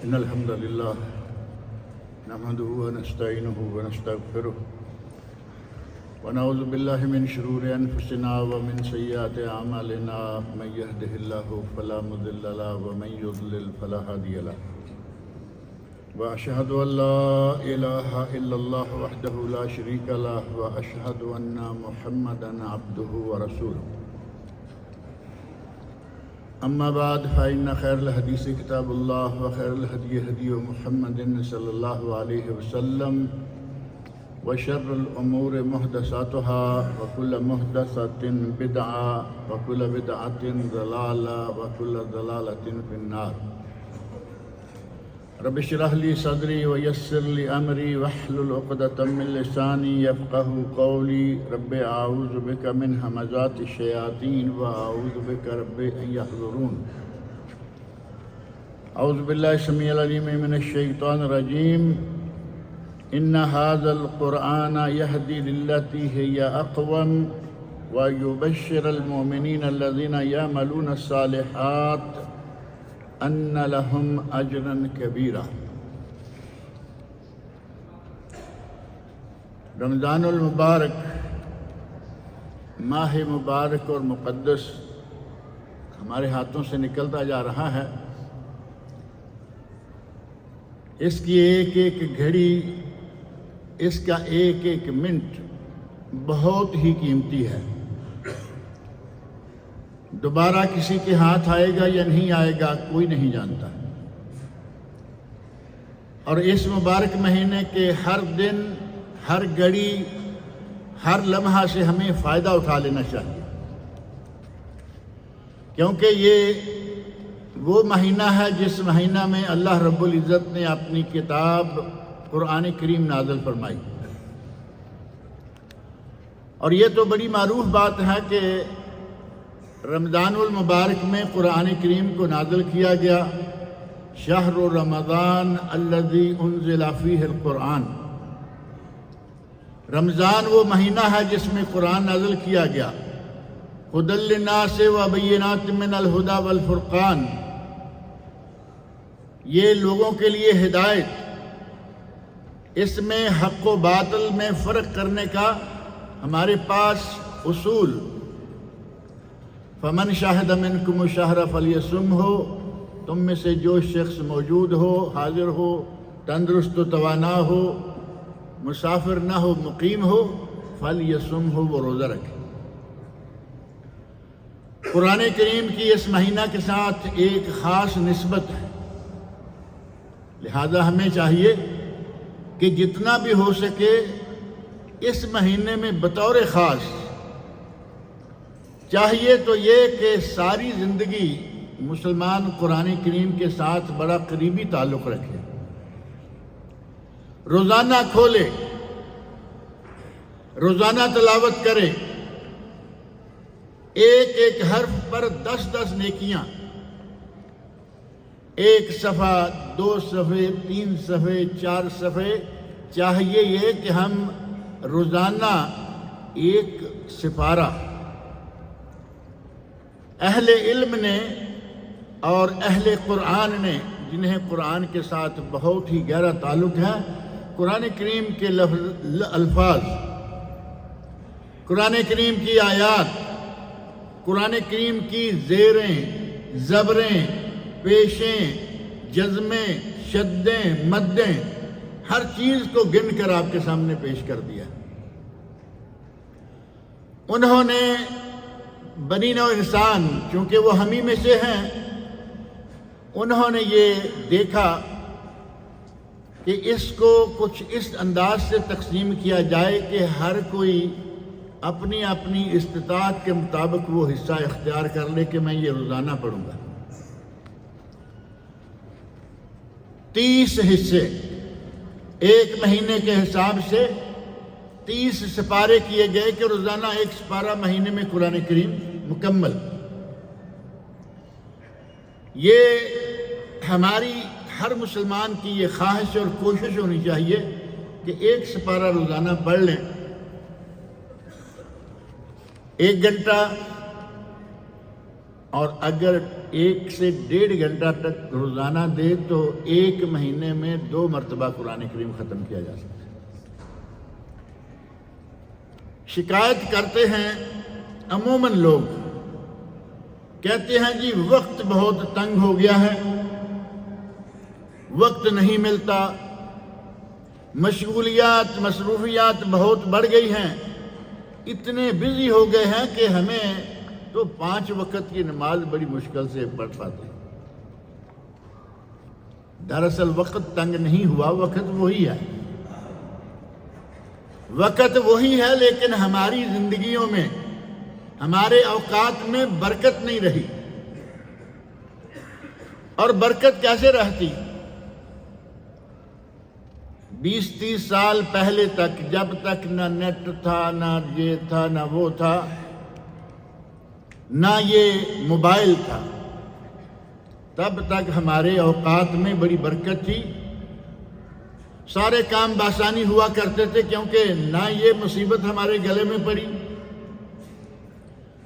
إن الحمد لله نحمده ونستعينه ونستغفره ونعوذ بالله من شرور أنفسنا ومن سيئات أعمالنا من يهده الله فلا مضل له ومن يضلل فلا هادي له وأشهد أن لا إله إلا الله وحده لا شريك له وأشهد أن محمدا عبده ورسوله أما بعد فإن خير الحديث كتاب الله وخير الهدي هدي محمد صلى الله عليه وسلم وشر الأمور محدثاتها وكل محدثة بدعة وكل بدعة ضلالة وكل ضلالة في النار رب اشرح لي صدري ويسر لي أمري واحلل عقدة من لساني يفقهوا قولي رب أعوذ بك من همزات الشياطين وأعوذ بك رب أن يحضرون أعوذ بالله السميع العليم من الشيطان الرجيم إن هذا القرآن يهدي للتي هي أقوم ويبشر المؤمنين الذين يعملون الصالحات أن لهم أجرا كبيرا۔ رمضان المبارک ماہ مبارک اور مقدس ہمارے ہاتھوں سے نکلتا جا رہا ہے۔ اس کی ایک ایک گھڑی، اس کا ایک ایک منٹ بہت ہی قیمتی ہے۔ دوبارہ کسی کے ہاتھ آئے گا یا نہیں آئے گا کوئی نہیں جانتا، اور اس مبارک مہینے کے ہر دن، ہر گھڑی، ہر لمحہ سے ہمیں فائدہ اٹھا لینا چاہیے، کیونکہ یہ وہ مہینہ ہے جس مہینہ میں اللہ رب العزت نے اپنی کتاب قرآن کریم نازل فرمائی۔ اور یہ تو بڑی معروف بات ہے کہ رمضان المبارک میں قرآن کریم کو نازل کیا گیا۔ شہر رمضان الذی انزل فیہ القرآن، رمضان وہ مہینہ ہے جس میں قرآن نازل کیا گیا۔ ھدی للناس وبینات من الھدی والفرقان، یہ لوگوں کے لیے ہدایت، اس میں حق و باطل میں فرق کرنے کا ہمارے پاس اصول۔ فمن شاہد منکم الشہر فلیصمہ، تم میں سے جو شخص موجود ہو، حاضر ہو، تندرست و توانا ہو، مسافر نہ ہو، مقیم ہو، فلیصمہ، وہ روزہ رکھے۔ قرآن کریم کی اس مہینہ کے ساتھ ایک خاص نسبت ہے، لہذا ہمیں چاہیے کہ جتنا بھی ہو سکے اس مہینے میں بطور خاص چاہیے تو یہ کہ ساری زندگی مسلمان قرآن کریم کے ساتھ بڑا قریبی تعلق رکھے، روزانہ کھولے، روزانہ تلاوت کرے، ایک ایک حرف پر 10 نیکیاں، ایک صفحہ، 2 صفحے، 3 صفحے، 4 صفحے، چاہیے یہ کہ ہم روزانہ ایک سپارہ۔ اہل علم نے اور اہل قرآن نے، جنہیں قرآن کے ساتھ بہت ہی گہرا تعلق ہے، قرآن کریم کے الفاظ، قرآن کریم کی آیات، قرآن کریم کی زیریں، زبریں، پیشیں، جزمیں، شدیں، مدیں، ہر چیز کو گن کر آپ کے سامنے پیش کر دیا۔ انہوں نے بنی نوع انسان، چونکہ وہ ہم ہی میں سے ہیں، انہوں نے یہ دیکھا کہ اس کو کچھ اس انداز سے تقسیم کیا جائے کہ ہر کوئی اپنی اپنی استطاعت کے مطابق وہ حصہ اختیار کر لے کہ میں یہ روزانہ پڑھوں گا۔ 30 حصے ایک مہینے کے حساب سے 30 سپارے کیے گئے کہ روزانہ ایک سپارہ مہینے میں قرآن کریم مکمل۔ یہ ہماری ہر مسلمان کی یہ خواہش اور کوشش ہونی چاہیے کہ ایک سپارہ روزانہ پڑھ لیں۔ 1 گھنٹہ اور اگر 1 سے 1.5 گھنٹہ تک روزانہ دے تو 1 مہینے میں 2 مرتبہ قرآن کریم ختم کیا جا سکتا ہے۔ شکایت کرتے ہیں عموماً لوگ، کہتے ہیں جی وقت بہت تنگ ہو گیا ہے، وقت نہیں ملتا، مشغولیات مصروفیات بہت بڑھ گئی ہیں، اتنے بزی ہو گئے ہیں کہ ہمیں تو 5 وقت کی نماز بڑی مشکل سے پڑھ پاتے ہیں۔ دراصل وقت تنگ نہیں ہوا، وقت وہی ہے، وقت وہی ہے، لیکن ہماری زندگیوں میں، ہمارے اوقات میں برکت نہیں رہی۔ اور برکت کیسے رہتی؟ 20-30 سال پہلے تک، جب تک نہ نیٹ تھا، نہ یہ تھا، نہ وہ تھا، نہ یہ موبائل تھا، تب تک ہمارے اوقات میں بڑی برکت تھی، سارے کام بآسانی ہوا کرتے تھے، کیونکہ نہ یہ مصیبت ہمارے گلے میں پڑی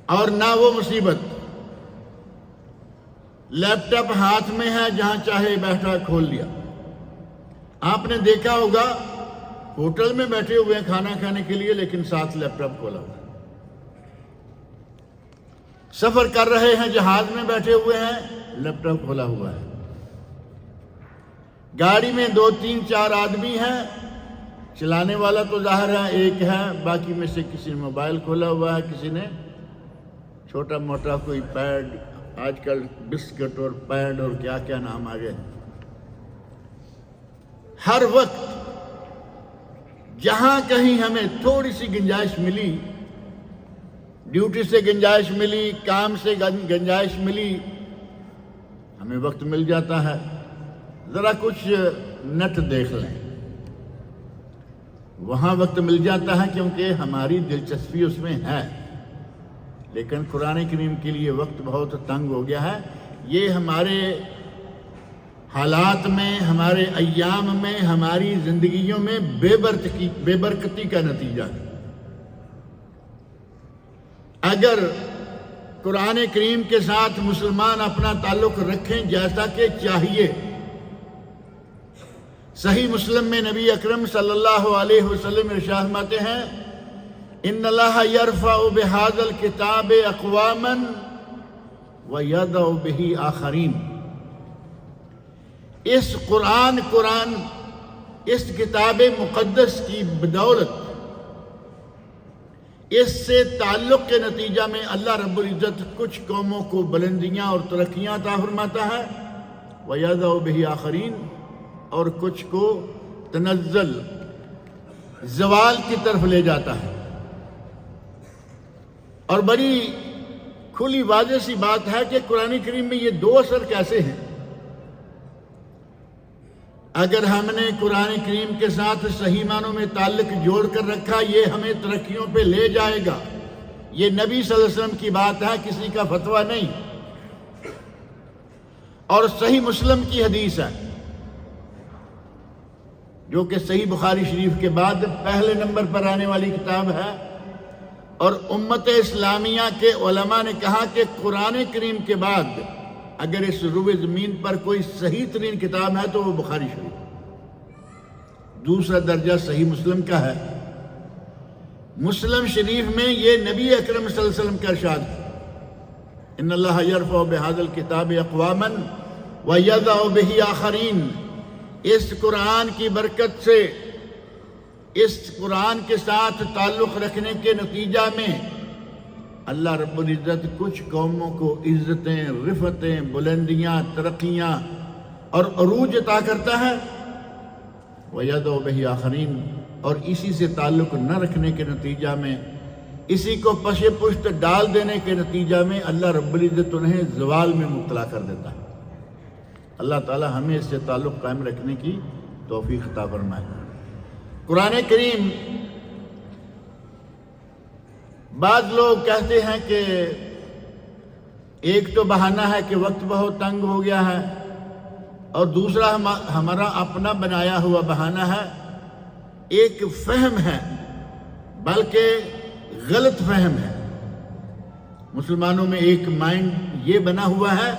اور نہ وہ مصیبت۔ لیپ ٹاپ ہاتھ میں ہے، جہاں چاہے بیٹھا کھول لیا۔ آپ نے دیکھا ہوگا ہوٹل میں بیٹھے ہوئے ہیں کھانا کھانے کے لیے، لیکن ساتھ لیپ ٹاپ کھولا ہوا ہے۔ سفر کر رہے ہیں، جہاز میں بیٹھے ہوئے ہیں، لیپ ٹاپ کھولا ہوا ہے۔ گاڑی میں 2-3-4 آدمی ہیں، چلانے والا تو ظاہر ہے ایک ہے، باقی میں سے کسی نے موبائل کھولا ہوا ہے، کسی نے چھوٹا موٹا کوئی پیڈ، آج کل بسکٹ اور پیڈ اور کیا کیا نام آ گئے۔ ہر وقت جہاں کہیں ہمیں تھوڑی سی گنجائش ملی، ڈیوٹی سے گنجائش ملی، کام سے گنجائش ملی، ہمیں وقت مل جاتا ہے، ذرا کچھ نیٹ دیکھ لیں، وہاں وقت مل جاتا ہے، کیونکہ ہماری دلچسپی اس میں ہے۔ لیکن قرآن کریم کے لیے وقت بہت تنگ ہو گیا ہے۔ یہ ہمارے حالات میں، ہمارے ایام میں، ہماری زندگیوں میں بے برکتی کا نتیجہ ہے۔ اگر قرآن کریم کے ساتھ مسلمان اپنا تعلق رکھیں جیسا کہ چاہیے، صحیح مسلم میں نبی اکرم صلی اللہ علیہ وسلم ارشاد فرماتے ہیں، ان اللہ یرفع بہذا الکتاب اقواما ویضع بہ آخرین۔ اس قرآن اس کتاب مقدس کی بدولت، اس سے تعلق کے نتیجہ میں اللہ رب العزت کچھ قوموں کو بلندیاں اور ترقیاں عطا فرماتا ہے، وَيَضَعُ بِهِ آخَرِينَ، اور کچھ کو تنزل، زوال کی طرف لے جاتا ہے۔ اور بڑی کھلی واضح سی بات ہے کہ قرآن کریم میں یہ 2 اثر کیسے ہیں۔ اگر ہم نے قرآن کریم کے ساتھ صحیح معنوں میں تعلق جوڑ کر رکھا، یہ ہمیں ترقیوں پہ لے جائے گا۔ یہ نبی صلی اللہ علیہ وسلم کی بات ہے، کسی کا فتویٰ نہیں، اور صحیح مسلم کی حدیث ہے، جو کہ صحیح بخاری شریف کے بعد پہلے نمبر پر آنے والی کتاب ہے۔ اور امت اسلامیہ کے علماء نے کہا کہ قرآن کریم کے بعد اگر اس روئے زمین پر کوئی صحیح ترین کتاب ہے تو وہ بخاری شریف، دوسرا درجہ صحیح مسلم کا ہے۔ مسلم شریف میں یہ نبی اکرم صلی اللہ علیہ وسلم کا ارشاد ہے، ان اللہ یرفع بہذا الکتاب اقواما ویضع بہ آخرین۔ اس قرآن کی برکت سے، اس قرآن کے ساتھ تعلق رکھنے کے نتیجہ میں اللہ رب العزت کچھ قوموں کو عزتیں، رفتیں، بلندیاں، ترقیاں اور عروج عطا کرتا ہے، وَيَضَعُ بِهِ آخَرِينَ، اور اسی سے تعلق نہ رکھنے کے نتیجہ میں، اسی کو پش پشت ڈال دینے کے نتیجہ میں اللہ رب العزت انہیں زوال میں مبتلا کر دیتا ہے۔ اللہ تعالی ہمیں اس سے تعلق قائم رکھنے کی توفیق عطا فرمائے۔ قرآن کریم، بعض لوگ کہتے ہیں کہ ایک تو بہانہ ہے کہ وقت بہت تنگ ہو گیا ہے، اور دوسرا ہمارا اپنا بنایا ہوا بہانہ ہے۔ ایک فہم ہے، بلکہ غلط فہم ہے۔ مسلمانوں میں ایک مائنڈ یہ بنا ہوا ہے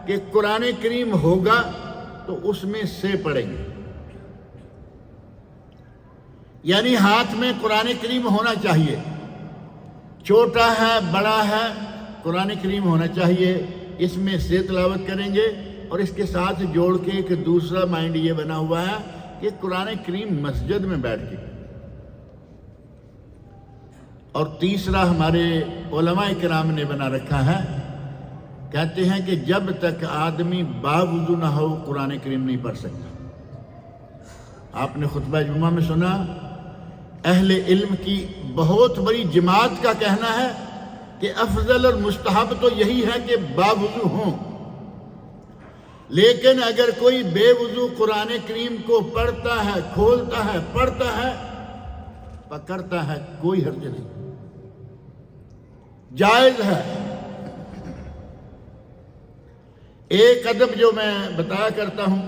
کہ قرآن کریم ہوگا تو اس میں سے پڑھیں گے، یعنی ہاتھ میں قرآن کریم ہونا چاہیے، چھوٹا ہے بڑا ہے قرآن کریم ہونا چاہیے، اس میں سے تلاوت کریں گے۔ اور اس کے ساتھ جوڑ کے ایک دوسرا مائنڈ یہ بنا ہوا ہے کہ قرآن کریم مسجد میں بیٹھ کے، اور تیسرا ہمارے علماء کرام نے بنا رکھا ہے، کہتے ہیں کہ جب تک آدمی باوضو نہ ہو قرآن کریم نہیں پڑھ سکتا۔ آپ نے خطبہ جمعہ میں سنا، اہل علم کی بہت بڑی جماعت کا کہنا ہے کہ افضل اور مستحب تو یہی ہے کہ باوضو ہوں، لیکن اگر کوئی بے وضو قرآن کریم کو پڑھتا ہے، کھولتا ہے، پڑھتا ہے، پکڑتا ہے، کوئی حرج نہیں، جائز ہے۔ ایک ادب جو میں بتایا کرتا ہوں،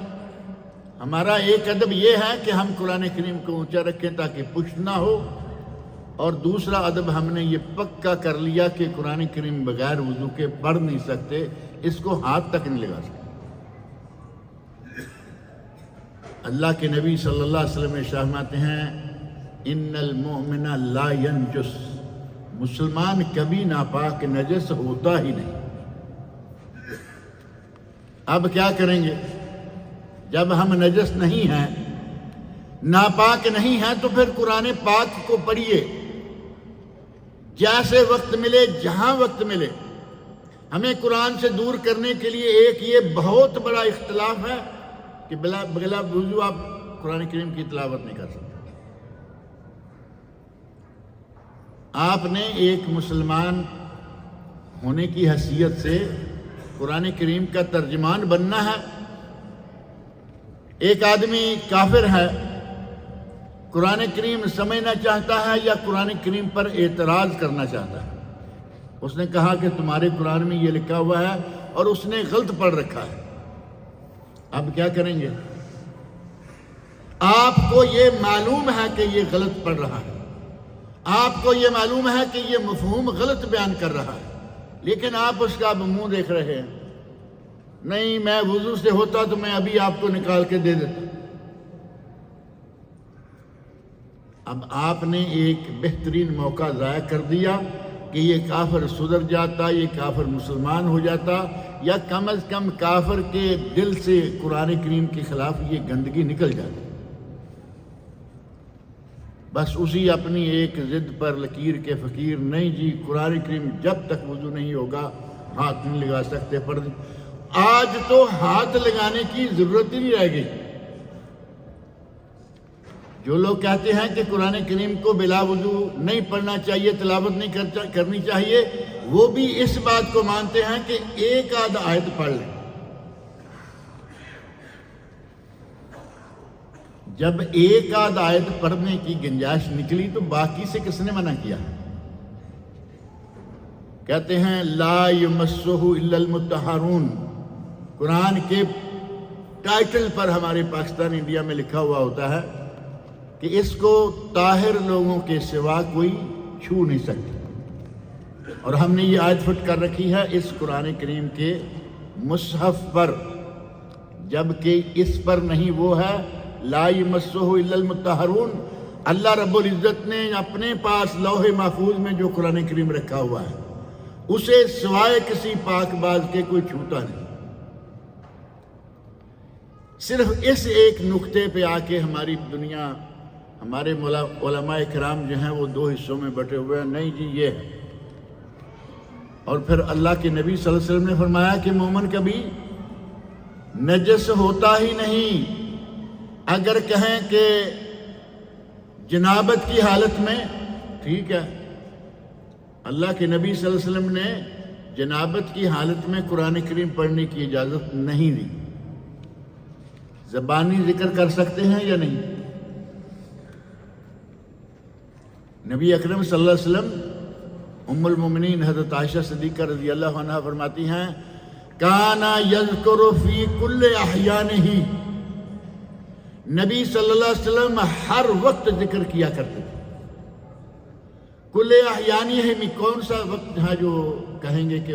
ہمارا ایک ادب یہ ہے کہ ہم قرآن کریم کو اونچا رکھیں تاکہ پشت نہ ہو، اور دوسرا ادب ہم نے یہ پکا کر لیا کہ قرآن کریم بغیر وضو کے پڑھ نہیں سکتے، اس کو ہاتھ تک نہیں لگا سکتے۔ اللہ کے نبی صلی اللہ علیہ وسلم فرماتے ہیں ان المؤمن لا ینجس، مسلمان کبھی ناپاک نجس ہوتا ہی نہیں۔ اب کیا کریں گے جب ہم نجس نہیں ہیں، ناپاک نہیں ہیں، تو پھر قرآن پاک کو پڑھیے، جیسے وقت ملے، جہاں وقت ملے۔ ہمیں قرآن سے دور کرنے کے لیے ایک یہ بہت بڑا اختلاف ہے کہ بلا وضو آپ قرآن کریم کی تلاوت نہیں کر سکتے۔ آپ نے ایک مسلمان ہونے کی حیثیت سے قرآن کریم کا ترجمان بننا ہے۔ ایک آدمی کافر ہے، قرآن کریم سمجھنا چاہتا ہے یا قرآن کریم پر اعتراض کرنا چاہتا ہے، اس نے کہا کہ تمہارے قرآن میں یہ لکھا ہوا ہے، اور اس نے غلط پڑھ رکھا ہے۔ اب کیا کریں گے؟ آپ کو یہ معلوم ہے کہ یہ غلط پڑھ رہا ہے، آپ کو یہ معلوم ہے کہ یہ مفہوم غلط بیان کر رہا ہے، لیکن آپ اس کا اب منہ دیکھ رہے ہیں، نہیں میں وضو سے ہوتا تو میں ابھی آپ کو نکال کے دے دیتا۔ اب آپ نے ایک بہترین موقع ضائع کر دیا کہ یہ کافر سدھر جاتا، یہ کافر مسلمان ہو جاتا، یا کم از کم کافر کے دل سے قرآن کریم کے خلاف یہ گندگی نکل جاتی۔ بس اسی اپنی ایک ضد پر لکیر کے فقیر، نہیں جی قرآن کریم جب تک وضو نہیں ہوگا ہاتھ نہیں لگا سکتے، پڑھ دیں۔ آج تو ہاتھ لگانے کی ضرورت ہی نہیں رہ گئی۔ جو لوگ کہتے ہیں کہ قرآن کریم کو بلا وضو نہیں پڑھنا چاہیے، تلاوت نہیں کرنی چاہیے، وہ بھی اس بات کو مانتے ہیں کہ ایک آدھ آیت پڑھ لیں۔ جب ایک آدھ آیت پڑھنے کی گنجائش نکلی تو باقی سے کس نے منع کیا؟ کہتے ہیں لا یمسہ الا المطہرون، قرآن کے ٹائٹل پر ہمارے پاکستان انڈیا میں لکھا ہوا ہوتا ہے کہ اس کو طاہر لوگوں کے سوا کوئی چھو نہیں سکتا، اور ہم نے یہ آیت فٹ کر رکھی ہے اس قرآن کریم کے مصحف پر، جبکہ اس پر نہیں، وہ ہے لا یمسہ الا المطہرون۔ اللہ رب العزت نے اپنے پاس لوح محفوظ میں جو قرآن کریم رکھا ہوا ہے اسے سوائے کسی پاک باز کے کوئی چھوتا نہیں۔ صرف اس ایک نقطے پہ آ کے ہماری دنیا، ہمارے علماء کرام جو ہیں وہ دو حصوں میں بٹے ہوئے ہیں، نہیں جی یہ ہے۔ اور پھر اللہ کے نبی صلی اللہ علیہ وسلم نے فرمایا کہ مومن کبھی نجس ہوتا ہی نہیں۔ اگر کہیں کہ جنابت کی حالت میں، ٹھیک ہے، اللہ کے نبی صلی اللہ علیہ وسلم نے جنابت کی حالت میں قرآن کریم پڑھنے کی اجازت نہیں دی۔ زبانی ذکر کر سکتے ہیں یا نہیں؟ نبی اکرم صلی اللہ علیہ وسلم، ام المومنین حضرت عائشہ صدیقہ رضی اللہ عنہا فرماتی ہیں کانا یذکر فی کل احیانہ، نبی صلی اللہ علیہ وسلم ہر وقت ذکر کیا کرتے تھے۔ کل احیانہ میں کون سا وقت ہے جو کہیں گے کہ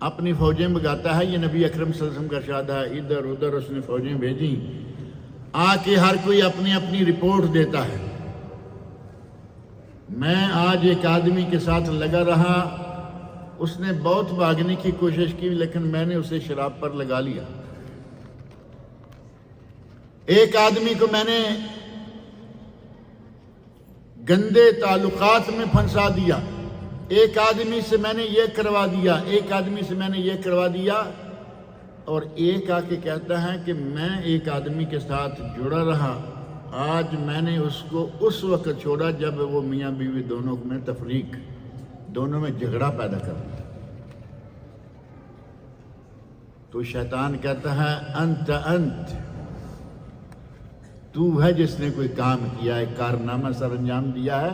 اپنی فوجیں بگاتا ہے. یہ نبی اکرم صلی اللہ علیہ وسلم کا ارشاد ہے. ادھر ادھر اس نے فوجیں بھیجیں, آ کے ہر کوئی اپنی اپنی رپورٹ دیتا ہے. میں آج ایک آدمی کے ساتھ لگا رہا, اس نے بہت بھاگنے کی کوشش کی لیکن میں نے اسے شراب پر لگا لیا. ایک آدمی کو میں نے گندے تعلقات میں پھنسا دیا, ایک آدمی سے میں نے یہ کروا دیا, ایک آدمی سے میں نے یہ کروا دیا, اور ایک آ کے کہتا ہے کہ میں ایک آدمی کے ساتھ جڑا رہا, آج میں نے اس کو اس وقت چھوڑا جب وہ میاں بیوی دونوں میں تفریق, دونوں میں جھگڑا پیدا کر دیا. تو شیطان کہتا ہے انت تو ہے جس نے کوئی کام کیا ہے, کارنامہ سر انجام دیا ہے.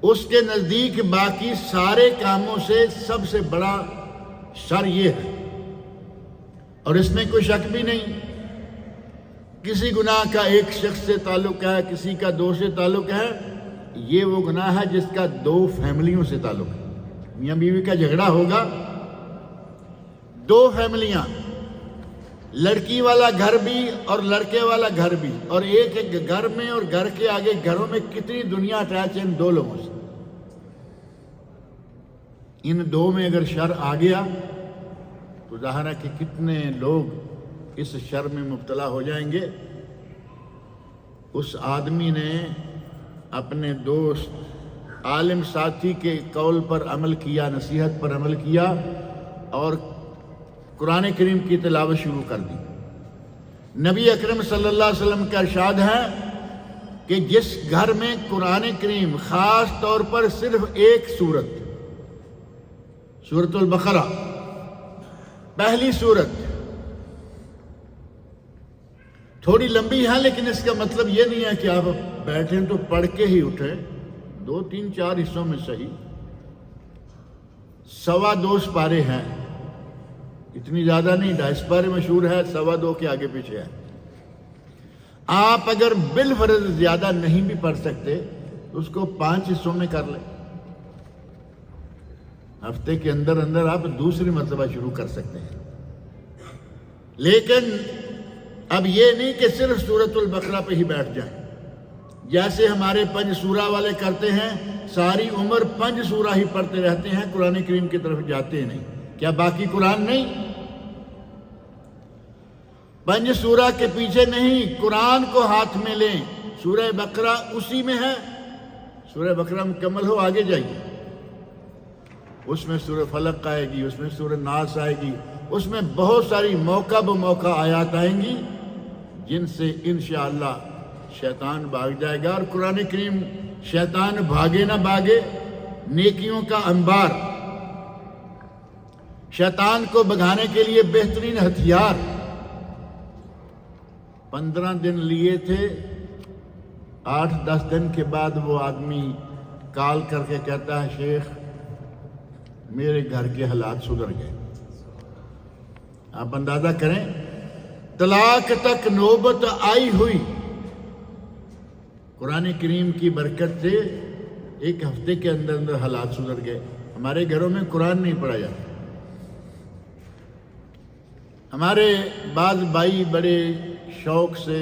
اس کے نزدیک باقی سارے کاموں سے سب سے بڑا شر یہ ہے, اور اس میں کوئی شک بھی نہیں. کسی گناہ کا ایک شخص سے تعلق ہے, کسی کا دو سے تعلق ہے, یہ وہ گناہ ہے جس کا دو فیملیوں سے تعلق ہے. میاں بیوی کا جھگڑا ہوگا, دو فیملیاں, لڑکی والا گھر بھی اور لڑکے والا گھر بھی, اور ایک ایک گھر میں اور گھر کے آگے گھروں میں کتنی دنیا اٹیچ ہے ان دو لوگوں سے. ان دو میں اگر شر آ گیا تو ظاہر ہے کہ کتنے لوگ اس شر میں مبتلا ہو جائیں گے. اس آدمی نے اپنے دوست عالم ساتھی کے قول پر عمل کیا, نصیحت پر عمل کیا, اور قرآن کریم کی تلاوت شروع کر دی. نبی اکرم صلی اللہ علیہ وسلم کا ارشاد ہے کہ جس گھر میں قرآن کریم, خاص طور پر صرف ایک سورت, سورۃ البقرہ پہلی سورت, تھوڑی لمبی ہے لیکن اس کا مطلب یہ نہیں ہے کہ آپ بیٹھیں تو پڑھ کے ہی اٹھیں, 2 3 4 حصوں میں صحیح, 2.25 سپارے ہیں, اتنی زیادہ نہیں, 2.5 سپارے مشہور ہے, 2.25 کے آگے پیچھے ہے. آپ اگر بالفرض زیادہ نہیں بھی پڑھ سکتے تو اس کو 5 حصوں میں کر لیں, ہفتے کے اندر اندر آپ دوسری مرتبہ شروع کر سکتے ہیں. لیکن اب یہ نہیں کہ صرف سورۃ البقرہ پہ ہی بیٹھ جائیں, جیسے ہمارے 5 سورہ والے کرتے ہیں, ساری عمر 5 سورہ ہی پڑھتے رہتے ہیں, قرآن کریم کی طرف جاتے نہیں. کیا باقی قرآن نہیں؟ 5 سورہ کے پیچھے نہیں, قرآن کو ہاتھ میں لیں. سورہ بقرہ اسی میں ہے, سورہ بقرہ مکمل ہو آگے جائیے, اس میں سورہ فلق آئے گی, اس میں سورہ ناس آئے گی, اس میں بہت ساری موقع بموقع آیات آئیں گی جن سے انشاءاللہ شیطان بھاگ جائے گا. اور قرآن کریم شیطان بھاگے نہ بھاگے, نیکیوں کا انبار, شیطان کو بھگانے کے لیے بہترین ہتھیار. 15 دن لیے تھے, 8-10 دن کے بعد وہ آدمی کال کر کے کہتا ہے شیخ میرے گھر کے حالات سدھر گئے. آپ اندازہ کریں, طلاق تک نوبت آئی ہوئی, قرآن کریم کی برکت سے 1 ہفتے کے اندر اندر حالات سدھر گئے. ہمارے گھروں میں قرآن نہیں پڑھا جاتا. ہمارے بعض بھائی بڑے شوق سے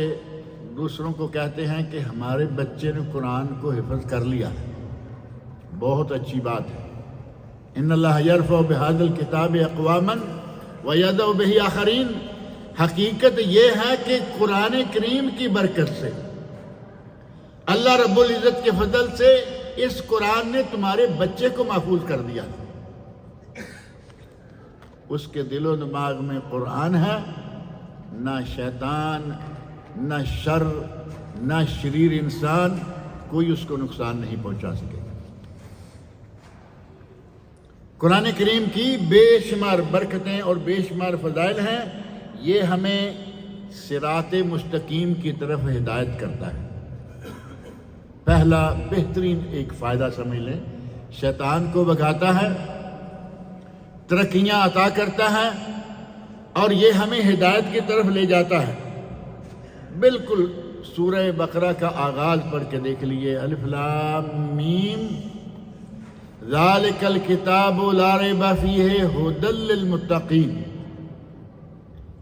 دوسروں کو کہتے ہیں کہ ہمارے بچے نے قرآن کو حفظ کر لیا, بہت اچھی بات ہے. ان اللہ یرفع بہذا الکتاب اقواما ویضع بہ آخرین. حقیقت یہ ہے کہ قرآن کریم کی برکت سے, اللہ رب العزت کے فضل سے اس قرآن نے تمہارے بچے کو محفوظ کر دیا. اس کے دل و دماغ میں قرآن ہے, نہ شیطان, نہ شر, نہ شریر انسان کوئی اس کو نقصان نہیں پہنچا سکے. قرآن کریم کی بے شمار برکتیں اور بے شمار فضائل ہیں. یہ ہمیں صراط مستقیم کی طرف ہدایت کرتا ہے. پہلا بہترین ایک فائدہ سمجھ لیں, شیطان کو بھگاتا ہے, ترقیاں عطا کرتا ہے, اور یہ ہمیں ہدایت کی طرف لے جاتا ہے. بالکل سورہ بقرہ کا آغاز پڑھ کے دیکھ لیے, الف لام میم ذالک الکتاب لا ریب فیہ ھدی للمتقین۔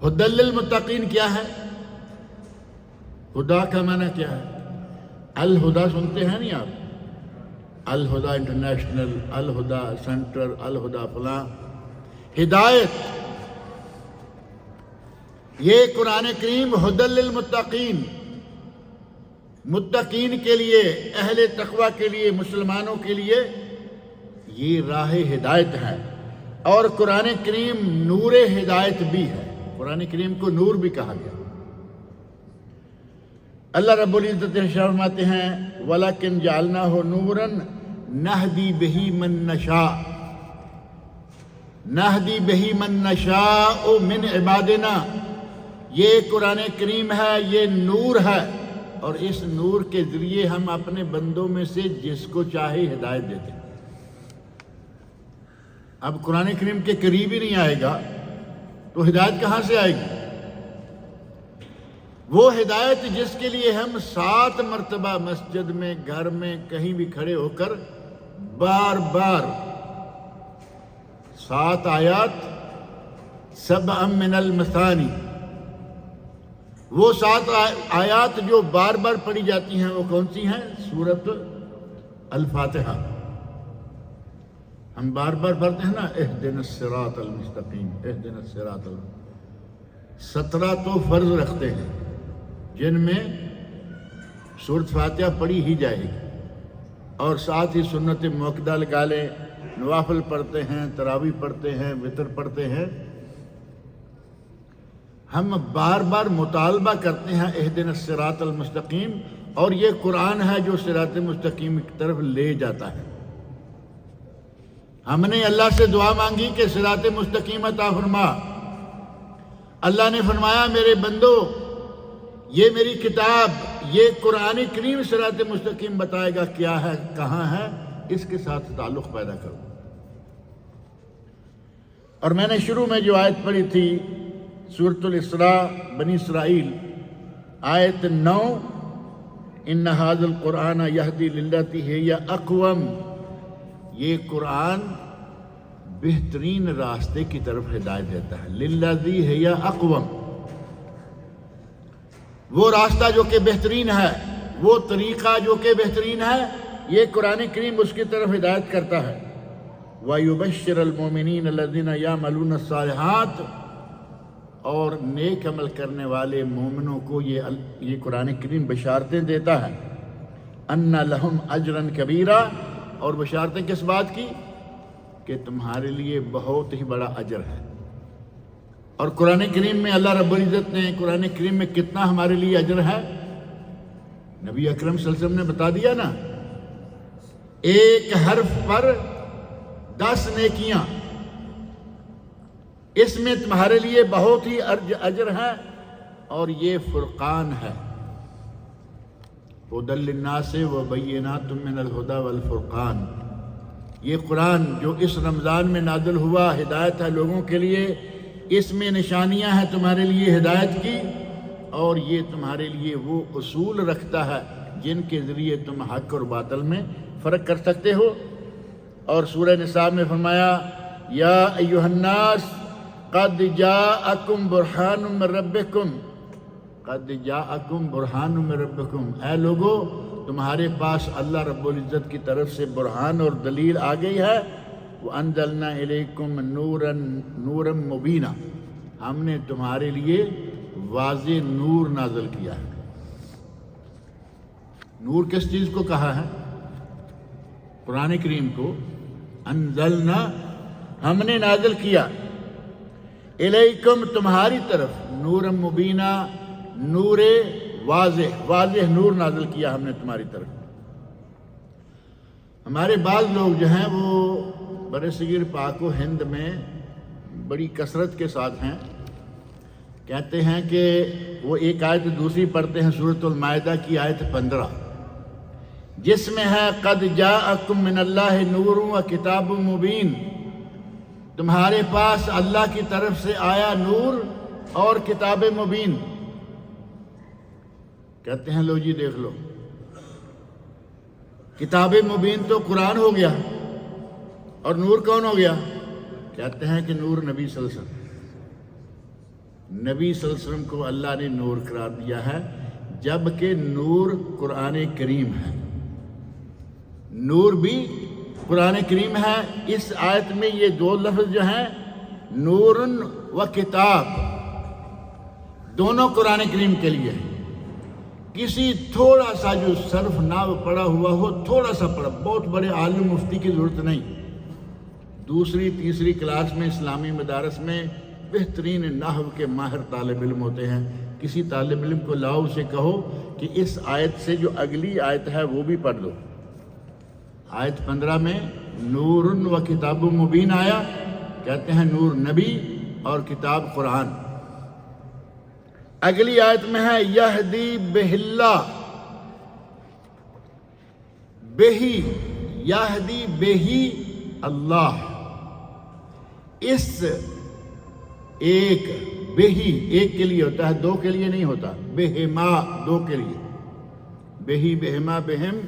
ھدی للمتقین کیا ہے؟ خدا کا معنی کیا ہے؟ الہدا سنتے ہیں نہیں آپ؟ الہدا انٹرنیشنل، الہدا سینٹر، الہدا فلاں، ہدایت۔ یہ قرآن کریم ھدی للمتقین، متقین کے لیے، اہل تقوی کے لیے، مسلمانوں کے لیے یہ راہ ہدایت ہے۔ اور قرآن کریم نور ہدایت بھی ہے، قرآن کریم کو نور بھی کہا گیا۔ اللہ رب العزت فرماتے ہیں وَلَكِنْ جَعَلْنَاهُ نُورًا نَهْدِي بِهِ مَن نَّشَاءُ، نَهْدِي بِهِ مَن نَّشَاءُ مِنْ عِبَادِنَا۔ یہ قرآن کریم ہے، یہ نور ہے، اور اس نور کے ذریعے ہم اپنے بندوں میں سے جس کو چاہے ہدایت دیتے ہیں۔ اب قرآن کریم کے قریب ہی نہیں آئے گا تو ہدایت کہاں سے آئے گی؟ وہ ہدایت جس کے لیے ہم 7 مرتبہ مسجد میں، گھر میں، کہیں بھی کھڑے ہو کر بار بار 7 آیات، 7 من المثانی، وہ 7 آیات جو بار بار پڑھی جاتی ہیں وہ کون سی ہیں؟ سورۃ الفاتحہ۔ ہم بار بار پڑھتے ہیں نا اہدنا الصراط المستقیم، اہدنا الصراط المستقیم۔ 17 تو فرض رکھتے ہیں جن میں سورۃ فاتحہ پڑھی ہی جائے گی، اور ساتھ ہی سنت موقدہ لگا لیں، نوافل پڑھتے ہیں، تراویح پڑھتے ہیں، وتر پڑھتے ہیں۔ ہم بار بار مطالبہ کرتے ہیں اہدنا الصراط المستقیم، اور یہ قرآن ہے جو صراط مستقیم کی طرف لے جاتا ہے۔ ہم نے اللہ سے دعا مانگی کہ صراط مستقیم عطا فرما۔ اللہ نے فرمایا میرے بندو، یہ میری کتاب، یہ قرآن کریم صراط مستقیم بتائے گا کیا ہے، کہاں ہے، اس کے ساتھ تعلق پیدا کرو۔ اور میں نے شروع میں جو آیت پڑھی تھی سورۃ الاسراء بنی اسرائیل، آیت 9، ان ھذا القرآن یہدی للتی ہی اقوم، یہ قرآن بہترین راستے کی طرف ہدایت دیتا ہے۔ للذی ہی اقوم، وہ راستہ جو کہ بہترین ہے، وہ طریقہ جو کہ بہترین ہے، یہ قرآن کریم اس کی طرف ہدایت کرتا ہے۔ وَيُبَشِّرَ الْمُؤْمِنِينَ الَّذِينَ يَعْمَلُونَ الصَّالِحَاتِ، اور نیک عمل کرنے والے مومنوں کو یہ قرآن کریم بشارتیں دیتا ہے۔ أَنَّ لَهُمْ أَجْرًا كَبِيرًا، اور بشارتیں کس بات کی؟ کہ تمہارے لیے بہت ہی بڑا اجر ہے۔ اور قرآن کریم میں اللہ رب العزت نے قرآن کریم میں کتنا ہمارے لیے اجر ہے؟ نبی اکرم صلی اللہ علیہ وسلم نے بتا دیا نا، 1 حرف پر 10 نیکیاں، اس میں تمہارے لیے بہت ہی اجر ہے، اور یہ فرقان ہے۔ ھدی للناس وبینات من الہدی والفرقان، یہ قرآن جو اس رمضان میں نازل ہوا ہدایت ہے لوگوں کے لیے، اس میں نشانیاں ہیں تمہارے لیے ہدایت کی، اور یہ تمہارے لیے وہ اصول رکھتا ہے جن کے ذریعے تم حق اور باطل میں فرق کر سکتے ہو۔ اور سورہ نساء میں فرمایا یا ایھا الناس قد جاءکم برہان من ربکم، قد جاءکم برہان من ربکم، اے لوگو تمہارے پاس اللہ رب العزت کی طرف سے برہان اور دلیل آ گئی ہے۔ وَأَنزَلْنَا إِلَيْكُمْ نُورًا مُبِينًا، ہم نے تمہارے لیے واضح نور نازل کیا ہے۔ نور کس چیز کو کہا ہے؟ قرآن کریم کو۔ انزلنا، ہم نے نازل کیا، الیکم تمہاری طرف، نورا مبینہ، نور واضح، واضح نور نازل کیا ہم نے تمہاری طرف۔ ہمارے بعض لوگ جو ہیں وہ برصغیر پاک و ہند میں بڑی کثرت کے ساتھ ہیں، کہتے ہیں کہ وہ ایک آیت دوسری پڑھتے ہیں سورۃ المائدہ کی آیت 15، جس میں ہے قد جاءکم من اللہ نور و کتاب مبین، تمہارے پاس اللہ کی طرف سے آیا نور اور کتاب مبین۔ کہتے ہیں لو جی دیکھ لو، کتاب مبین تو قرآن ہو گیا، اور نور کون ہو گیا؟ کہتے ہیں کہ نور نبی صلی اللہ علیہ وسلم، نبی صلی اللہ علیہ وسلم کو اللہ نے نور قرار دیا ہے، جبکہ نور قرآن کریم ہے، نور بھی قرآن کریم ہے۔ اس آیت میں یہ دو لفظ جو ہیں نور و کتاب، دونوں قرآن کریم کے لیے ہیں۔ کسی تھوڑا سا جو صرف ناو پڑھا ہوا ہو، تھوڑا سا پڑھا، بہت بڑے عالم مفتی کی ضرورت نہیں۔ دوسری تیسری کلاس میں اسلامی مدارس میں بہترین نحو کے ماہر طالب علم ہوتے ہیں، کسی طالب علم کو لاؤ، اسے کہو کہ اس آیت سے جو اگلی آیت ہے وہ بھی پڑھ دو۔ آیت 15 میں نور و کتاب مبین آیا، کہتے ہیں نور نبی اور کتاب قرآن۔ اگلی آیت میں ہے یہدی بہ اللہ، بہی یہدی بہی اللہ، اس ایک بہی ایک کے لیے ہوتا ہے، دو کے لیے نہیں ہوتا، بہما دو کے لیے، بہی بہما بہم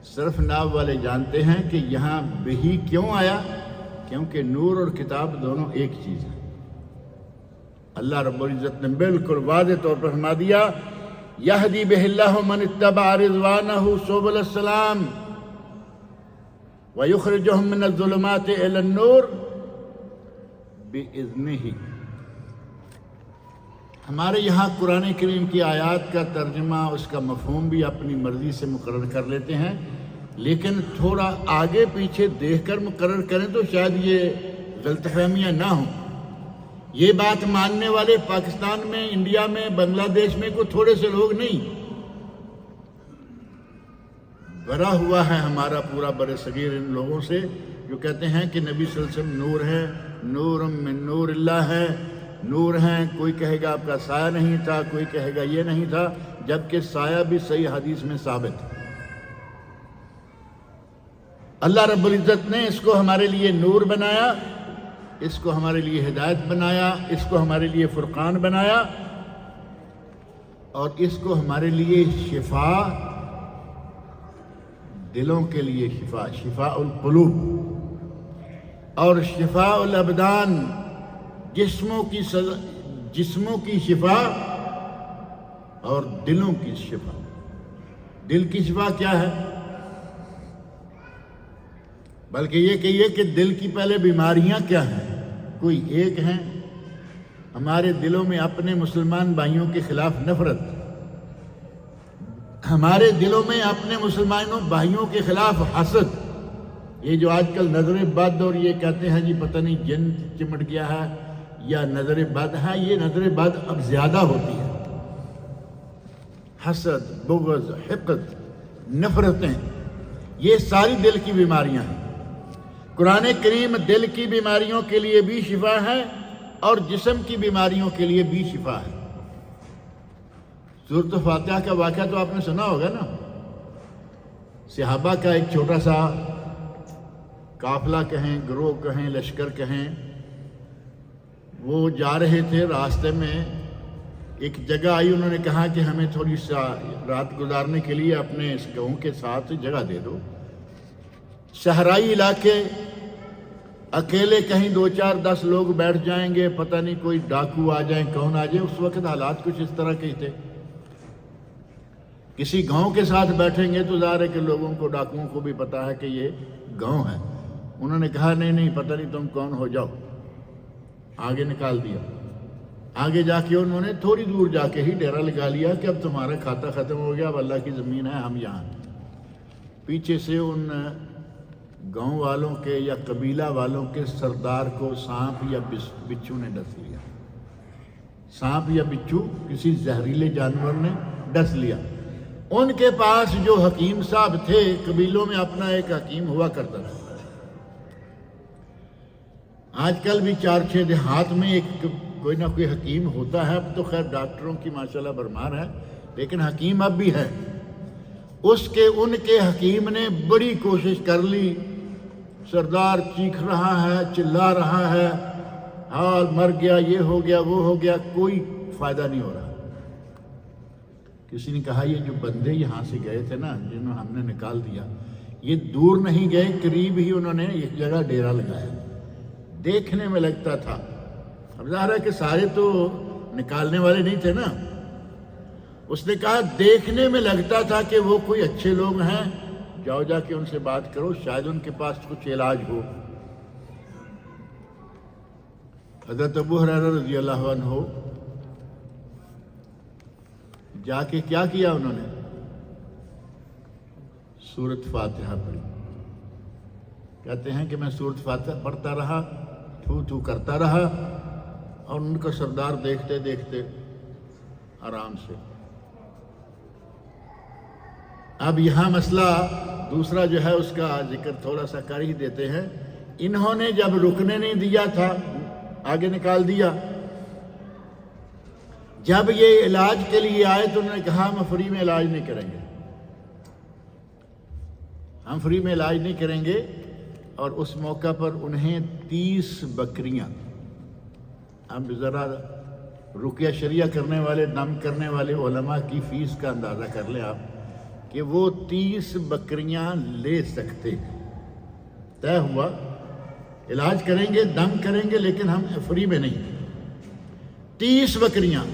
صرف ناو والے جانتے ہیں کہ یہاں بہی کیوں آیا، کیونکہ نور اور کتاب دونوں ایک چیز ہے۔ اللہ رب العزت نے بالکل واضح طور پر فرما دیا یہدی بہ اللہ من اتبع رضوانہ سبل السلام ویخرجہم من الظلمات الی النور بإذنہ۔ ہمارے یہاں قرآن کریم کی آیات کا ترجمہ، اس کا مفہوم بھی اپنی مرضی سے مقرر کر لیتے ہیں، لیکن تھوڑا آگے پیچھے دیکھ کر مقرر کریں تو شاید یہ غلط فہمیاں نہ ہوں۔ یہ بات ماننے والے پاکستان میں، انڈیا میں، بنگلہ دیش میں کوئی تھوڑے سے لوگ نہیں، بھرا ہوا ہے ہمارا پورا بر صغیر ان لوگوں سے جو کہتے ہیں کہ نبی صلی اللہ علیہ وسلم نور ہے، نور من نور اللہ ہے، نور ہیں۔ کوئی کہے گا آپ کا سایہ نہیں تھا، کوئی کہے گا یہ نہیں تھا، جبکہ سایہ بھی صحیح حدیث میں ثابت ہے۔ اللہ رب العزت نے اس کو ہمارے لیے نور بنایا، اس کو ہمارے لیے ہدایت بنایا، اس کو ہمارے لیے فرقان بنایا، اور اس کو ہمارے لیے شفا، دلوں کے لیے شفا، شفاء القلوب، اور شفاء الابدان، جسموں کی شفا اور دلوں کی شفا۔ دل کی شفا کیا ہے؟ بلکہ یہ کہیے کہ دل کی پہلے بیماریاں کیا ہیں، کوئی ایک ہیں۔ ہمارے دلوں میں اپنے مسلمان بھائیوں کے خلاف نفرت، ہمارے دلوں میں اپنے مسلمانوں بھائیوں کے خلاف حسد۔ یہ جو آج کل نظر بد اور یہ کہتے ہیں جی پتہ نہیں جن چمٹ گیا ہے یا نظر بد ہے، یہ نظر بد اب زیادہ ہوتی ہے۔ حسد، بغض، حقد، نفرتیں، یہ ساری دل کی بیماریاں ہیں۔ قرآن کریم دل کی بیماریوں کے لیے بھی شفا ہے اور جسم کی بیماریوں کے لیے بھی شفا ہے۔ سورۃ فاتحہ کا واقعہ تو آپ نے سنا ہوگا نا، صحابہ کا ایک چھوٹا سا قافلہ کہیں، گروہ کہیں، لشکر کہیں، وہ جا رہے تھے، راستے میں ایک جگہ آئی، انہوں نے کہا کہ ہمیں تھوڑی سا رات گزارنے کے لیے اپنے اس گاؤں کے ساتھ جگہ دے دو۔ صحرائی علاقے، اکیلے کہیں 2 4 10 لوگ بیٹھ جائیں گے، پتہ نہیں کوئی ڈاکو آ جائیں، کون آ جائے۔ اس وقت حالات کچھ اس طرح کے تھے۔ کسی گاؤں کے ساتھ بیٹھیں گے تو ظاہر ہے کہ لوگوں کو، ڈاکوؤں کو بھی پتہ ہے کہ یہ گاؤں ہے۔ انہوں نے کہا نہیں پتہ نہیں تم کون ہو، جاؤ۔ آگے نکال دیا۔ آگے جا کے انہوں نے تھوڑی دور جا کے ہی ڈیرا لگا لیا کہ اب تمہارا کھاتا ختم ہو گیا، اب اللہ کی زمین ہے، ہم یہاں۔ پیچھے سے ان گاؤں والوں کے یا قبیلہ والوں کے سردار کو سانپ یا بچھو نے ڈس لیا۔ سانپ یا بچھو، کسی زہریلے جانور نے ڈس لیا۔ ان کے پاس جو حکیم صاحب تھے، قبیلوں میں اپنا ایک حکیم ہوا کرتا تھا۔ آج کل بھی 4 6 دیہات میں ایک کوئی نہ کوئی حکیم ہوتا ہے۔ اب تو خیر ڈاکٹروں کی ماشاءاللہ بھرمار ہے، لیکن حکیم اب بھی ہے۔ ان کے حکیم نے بڑی کوشش کر لی، سردار چیخ رہا ہے، چلا رہا ہے، حال مر گیا، یہ ہو گیا، وہ ہو گیا، کوئی فائدہ نہیں ہو رہا۔ کسی نے کہا یہ جو بندے یہاں سے گئے تھے نا، جنہوں ہم نے نکال دیا، یہ دور نہیں گئے، قریب ہی انہوں نے ایک جگہ ڈیرا لگایا۔ دیکھنے میں لگتا تھا، اب ظاہر ہے کہ سارے تو نکالنے والے نہیں تھے نا، اس نے کہا دیکھنے میں لگتا تھا کہ وہ کوئی اچھے لوگ ہیں، جاؤ جا کے ان سے بات کرو، شاید ان کے پاس کچھ علاج ہو۔ حضرت ابو ہریرہ رضی اللہ عنہ جا کے کیا کیا انہوں نے؟ سورۃ فاتحہ پڑھی۔ کہتے ہیں کہ میں سورۃ فاتحہ پڑھتا رہا، تھو تھو کرتا رہا، اور ان کا سردار دیکھتے دیکھتے آرام سے۔ اب یہاں مسئلہ دوسرا جو ہے اس کا ذکر تھوڑا سا کر ہی دیتے ہیں۔ انہوں نے جب رکنے نہیں دیا تھا، آگے نکال دیا۔ جب یہ علاج کے لیے آئے تو انہوں نے کہا ہم فری میں علاج نہیں کریں گے، ہم فری میں علاج نہیں کریں گے۔ اور اس موقع پر انہیں 30 بکریاں، اب ذرا رقیہ شریعہ کرنے والے، دم کرنے والے علماء کی فیس کا اندازہ کر لیں آپ کہ وہ 30 بکریاں لے سکتے۔ طے ہوا علاج کریں گے، دم کریں گے، لیکن ہم فری میں نہیں۔ 30 بکریاں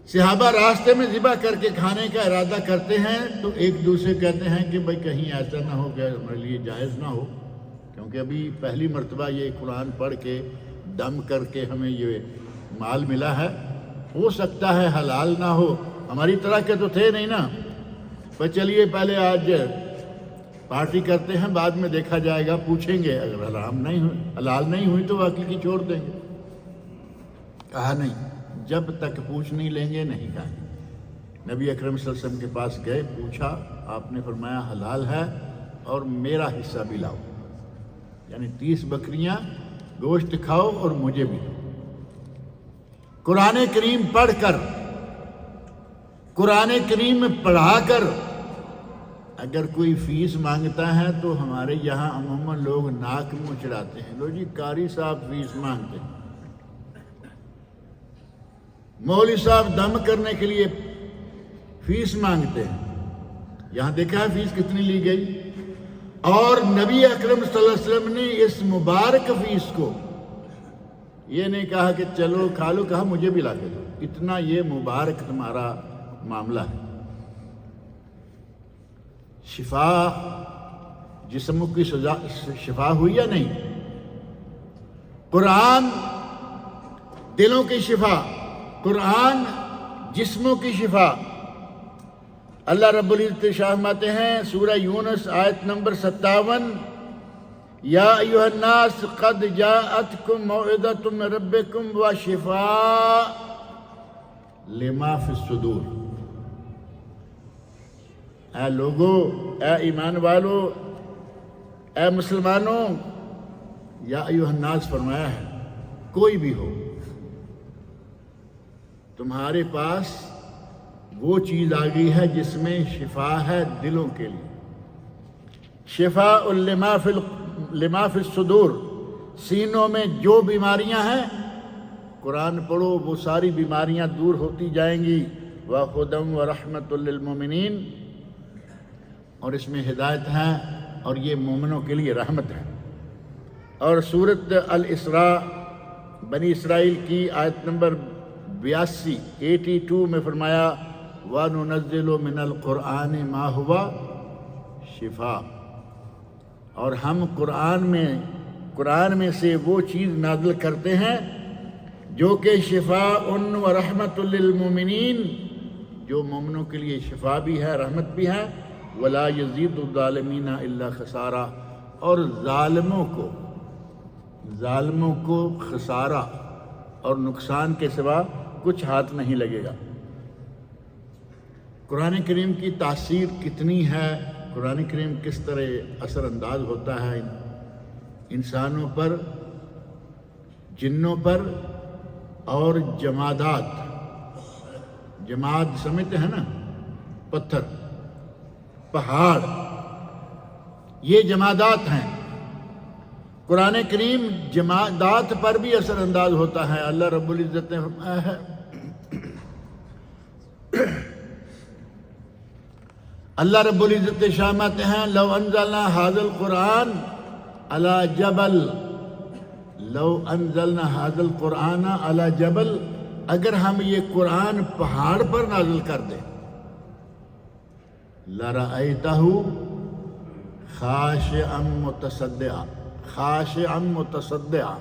صحابہ راستے میں ذبح کر کے کھانے کا ارادہ کرتے ہیں تو ایک دوسرے کہتے ہیں کہ بھائی کہیں ایسا نہ ہو کہ ہمارے لیے جائز نہ ہو، کیونکہ ابھی پہلی مرتبہ یہ قرآن پڑھ کے دم کر کے ہمیں یہ مال ملا ہے، ہو سکتا ہے حلال نہ ہو، ہماری طرح کے تو تھے نہیں نا، پر چلیے پہلے آج پارٹی کرتے ہیں، بعد میں دیکھا جائے گا، پوچھیں گے، اگر حلال نہیں ہوئی تو باقی کی چھوڑ دیں گے۔ کہا نہیں، جب تک پوچھ نہیں لیں گے نہیں کھائیں گے۔ نبی اکرم صلی اللہ علیہ وسلم کے پاس گئے، پوچھا، آپ نے فرمایا حلال ہے اور میرا حصہ بھی لاؤ، یعنی 30 بکریاں گوشت کھاؤ اور مجھے بھی۔ قرآن کریم پڑھ کر، قرآن کریم پڑھا کر اگر کوئی فیس مانگتا ہے تو ہمارے یہاں عموماً لوگ ناک منہ چڑھاتے ہیں، لو جی قاری صاحب فیس مانگتے ہیں، مولوی صاحب دم کرنے کے لیے فیس مانگتے ہیں۔ یہاں دیکھا ہے فیس کتنی لی گئی، اور نبی اکرم صلی اللہ علیہ وسلم نے اس مبارک فیس کو یہ نہیں کہا کہ چلو کھا لو، کہا مجھے بھی لا کے دو، اتنا یہ مبارک تمہارا معاملہ ہے۔ شفا، جسم کی شفا ہوئی یا نہیں؟ قرآن دلوں کی شفا، قرآن جسموں کی شفا۔ اللہ رب العزت ارشاد فرماتے ہیں سورہ یونس آیت نمبر 57، یا ایھا الناس قد جاءتکم موعظۃ من ربکم وشفاء لما فی الصدور۔ اے لوگو، اے ایمان والو، اے مسلمانوں، یا ایھا الناس فرمایا ہے، کوئی بھی ہو، تمہارے پاس وہ چیز آ گئی ہے جس میں شفا ہے دلوں کے لیے، شفاء لما فی الصدور، سینوں میں جو بیماریاں ہیں قرآن پڑھو، وہ ساری بیماریاں دور ہوتی جائیں گی۔ وَهُدًى وَرَحْمَةٌ لِّلْمُؤْمِنِينَ، اور اس میں ہدایت ہے اور یہ مومنوں کے لیے رحمت ہے۔ اور سورۃ الاسراء بنی اسرائیل کی آیت نمبر 82 میں فرمایا وَنُنَزِّلُ مِنَ الْقُرْآنِ مَا هُوَ شِفَاء، اور ہم قرآن میں سے وہ چیز نازل کرتے ہیں جو کہ شفاء و رحمت للمؤمنین، جو مومنوں کے لیے شفا بھی ہے، رحمت بھی ہے۔ وَلَا يَزِيدُ الظَّالِمِينَ إِلَّا خَسَارًا، اور ظالموں کو خسارہ اور نقصان کے سوا کچھ ہاتھ نہیں لگے گا۔ قرآن کریم کی تاثیر کتنی ہے، قرآن کریم کس طرح اثر انداز ہوتا ہے انسانوں پر، جنوں پر اور جمادات۔ جماد سمجھتے ہیں نا، پتھر، پہاڑ، یہ جمادات ہیں۔ قرآن کریم جمادات پر بھی اثر انداز ہوتا ہے۔ اللہ رب العزت نے فرمایا ہے اللہ رب العزت شامت ہیں لو انزلنا ھذا القرآن علی جبل، لو انزلنا ھذا القرآن علی جبل، اگر ہم یہ قرآن پہاڑ پر نازل کر دیں، لرأیتہ خاشعا متصدعا، خاشعا متصدعا،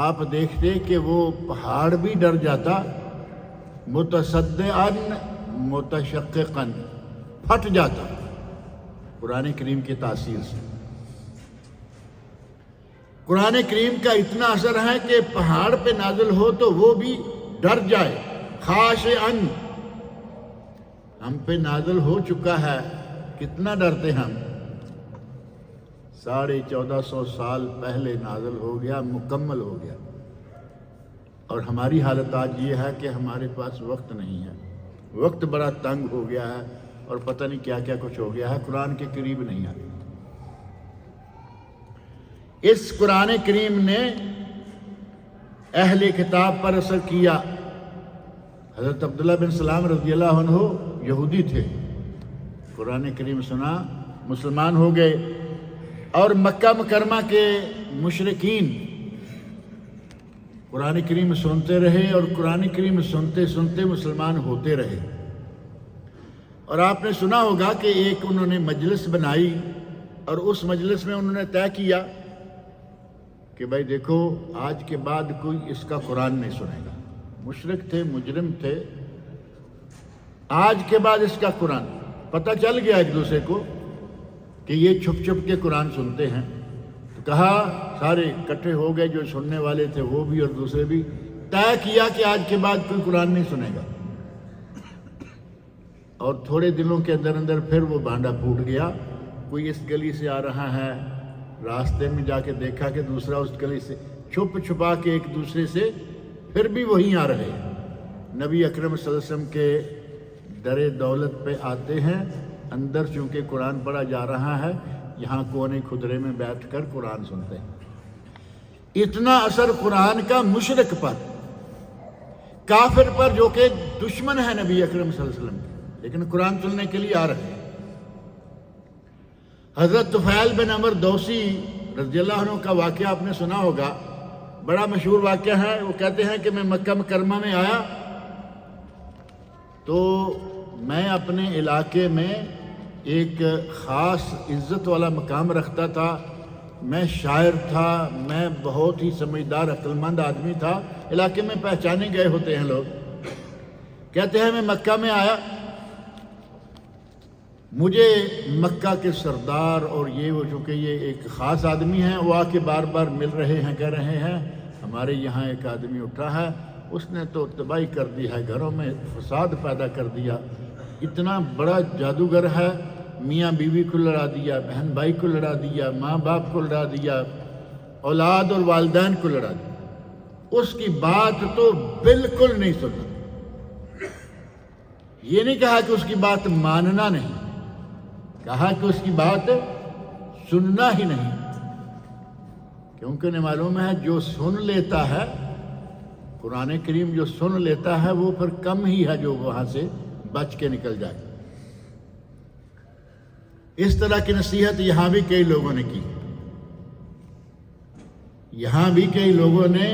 آپ دیکھتے کہ وہ پہاڑ بھی ڈر جاتا، متصدعا متشققا، پھٹ جاتا قرآن کریم کی تاثیر سے۔ قرآن کریم کا اتنا اثر ہے کہ پہاڑ پہ نازل ہو تو وہ بھی ڈر جائے، خاشعا، ہم پہ نازل ہو چکا ہے، کتنا ڈرتے ہم، 1450 سال پہلے نازل ہو گیا، مکمل ہو گیا، اور ہماری حالت آج یہ ہے کہ ہمارے پاس وقت نہیں ہے، وقت بڑا تنگ ہو گیا ہے، اور پتہ نہیں کیا کیا کچھ ہو گیا ہے، قرآن کے قریب نہیں آتے۔ اس قرآن کریم نے اہل کتاب پر اثر کیا۔ حضرت عبداللہ بن سلام رضی اللہ عنہ یہودی تھے، قرآن کریم سنا، مسلمان ہو گئے، اور مکہ مکرمہ کے مشرکین قرآن کریم سنتے رہے، اور قرآن کریم سنتے سنتے مسلمان ہوتے رہے۔ اور آپ نے سنا ہوگا کہ ایک انہوں نے مجلس بنائی، اور اس مجلس میں انہوں نے طے کیا کہ بھائی دیکھو، آج کے بعد کوئی اس کا قرآن نہیں سنے گا۔ مشرک تھے، مجرم تھے، آج کے بعد اس کا قرآن، پتہ چل گیا ایک دوسرے کو کہ یہ چھپ چھپ کے قرآن سنتے ہیں، تو کہا، سارے اکٹھے ہو گئے، جو سننے والے تھے وہ بھی اور دوسرے بھی، طے کیا کہ آج کے بعد کوئی قرآن نہیں سنے گا۔ اور تھوڑے دنوں کے اندر اندر پھر وہ بانڈا پھوٹ گیا، کوئی اس گلی سے آ رہا ہے، راستے میں جا کے دیکھا کہ دوسرا اس گلی سے، چھپ چھپا کے ایک دوسرے سے پھر بھی وہیں آ رہے ہیں، نبی اکرم صلی اللہ علیہ وسلم کے در دولت پہ آتے ہیں، اندر چونکہ قرآن پڑھا جا رہا ہے، یہاں کونے کھدرے میں بیٹھ کر قرآن سنتے ہیں۔ اتنا اثر قرآن کا مشرک پر، کافر پر، جو کہ دشمن ہے نبی اکرم صلی اللہ علیہ وسلم کے، لیکن قرآن سننے کے لیے آ رہے ہیں۔ حضرت طفیل بن عمر دوسی رضی اللہ عنہ کا واقعہ آپ نے سنا ہوگا، بڑا مشہور واقعہ ہے۔ وہ کہتے ہیں کہ میں مکہ مکرمہ میں آیا تو میں اپنے علاقے میں ایک خاص عزت والا مقام رکھتا تھا، میں شاعر تھا، میں بہت ہی سمجھدار عقل مند آدمی تھا، علاقے میں پہچانے گئے ہوتے ہیں لوگ۔ کہتے ہیں میں مکہ میں آیا، مجھے مکہ کے سردار اور یہ وہ، چونکہ یہ ایک خاص آدمی ہیں، وہ آ کے بار بار مل رہے ہیں، کہہ رہے ہیں ہمارے یہاں ایک آدمی اٹھا ہے، اس نے تو تباہی کر دی ہے، گھروں میں فساد پیدا کر دیا، اتنا بڑا جادوگر ہے، میاں بیوی کو لڑا دیا، بہن بھائی کو لڑا دیا، ماں باپ کو لڑا دیا، اولاد اور والدین کو لڑا دیا۔ اس کی بات تو بالکل نہیں سننا، یہ نہیں کہا کہ اس کی بات ماننا نہیں، کہا کہ اس کی بات سننا ہی نہیں، کیونکہ انہیں معلوم ہے جو سن لیتا ہے قرآن کریم، جو سن لیتا ہے وہ پھر کم ہی ہے جو وہاں سے بچ کے نکل جائے۔ اس طرح کی نصیحت یہاں بھی کئی لوگوں نے کی، یہاں بھی کئی لوگوں نے،